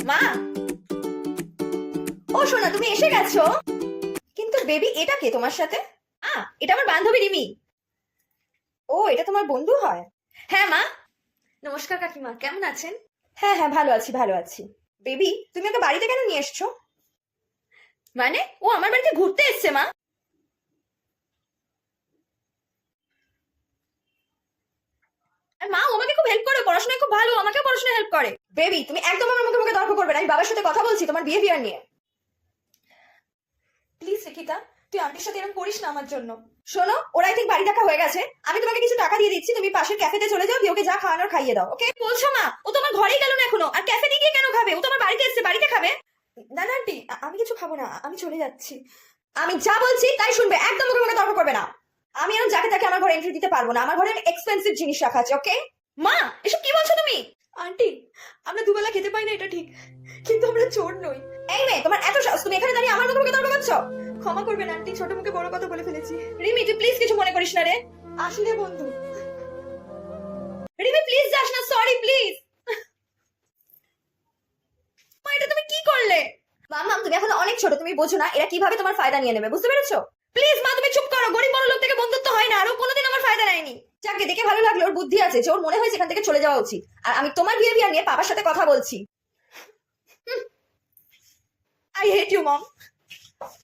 মা, ও সোনা তুমি এসে গেছো। কিন্তু বেবি এটা কে তোমার সাথে? এটা আমার বান্ধবী রিমি। ও এটা তোমার বন্ধু হয়? হ্যাঁ মা। নমস্কার কাকিমা, কেমন আছেন? হ্যাঁ হ্যাঁ ভালো আছি ভালো আছি। বেবি তুমি ওকে বাড়িতে কেন নিয়ে এসছো? মানে ও আমার বাড়িতে ঘুরতে এসছে মা। আর মা ও আমাকে খুব হেল্প করে, পড়াশোনায় খুব ভালো, আমাকেও পড়াশোনায় হেল্প করে। বেবি তুমি একদম আমার মুখে মুখে তর্ক করবে না, আমি বাবার সাথে কথা বলছি তোমার বিহেভিয়ার নিয়ে। প্লিজ রিকিতা, তুই আন্টির সাথে এরকম করিস না আমার জন্য। শোনো, ওরা আই থিঙ্ক বাড়ি দেখা হয়ে গেছে, আমি তোমাকে কিছু টাকা দিয়ে দিচ্ছি, তুমি পাশের ক্যাফেতে চলে যাও, দিয়ে ওকে যা খাওয়ানোর খাইয়ে দাও। ওকে বলছো মা? ও তো আমার ঘরেই গেল না এখনো, আর ক্যাফেতে গিয়ে কেন খাবে? ও তো আমার বাড়িতে এসেছে, বাড়িতে খাবে। না না আন্টি, আমি কিছু খাবো না, আমি চলে যাচ্ছি। আমি যা বলছি তাই শুনবে, একদম মুখে মুখে তর্ক করবে না। আমি এখন যাকে তাকে আমার ঘরে এন্ট্রি দিতে পারবো না, আমার ঘরে এক্সপেন্সিভ জিনিস রাখা আছে। ওকে মা, এসব কি বলছো তুমি? আন্টি, আমরা দুবেলা খেতে পাই না এটা ঠিক, কিন্তু আমরা চোর নই। এই মেয়ে, তোমার এত সাহস, তুমি এখানে দাঁড়িয়ে আমার মুখে মুখে তর্ক করছো? ক্ষমা করবেন আন্টি, ছোট মুখে বড় কথা বলে ফেলেছি। রিমি তুই প্লিজ কিছু মনে করিস না রে, আসলে বন্ধু। রিমি প্লিজ যাস না, সরি প্লিজ। মা এটা তুমি কি করলে? মাম্মা তুমি এখন অনেক ছোট, তুমি বোঝো না এরা কিভাবে তোমার ফায়দা নিয়ে নেবে, বুঝতে পেরেছো? প্লিজ মা তুমি চুপ করো, গরিব বড় লোক থেকে বন্ধুত্ব হয় না, আর ও কোনোদিন আমার ফায়দা নেয়নি। যাকে দেখে ভালো লাগলো, ওর বুদ্ধি আছে যে ওর মনে হয় এখান থেকে চলে যাওয়া উচিত, আর আমি তোমার বিহেভিয়ার নিয়ে বাবার সাথে কথা বলছি। I hate you mom.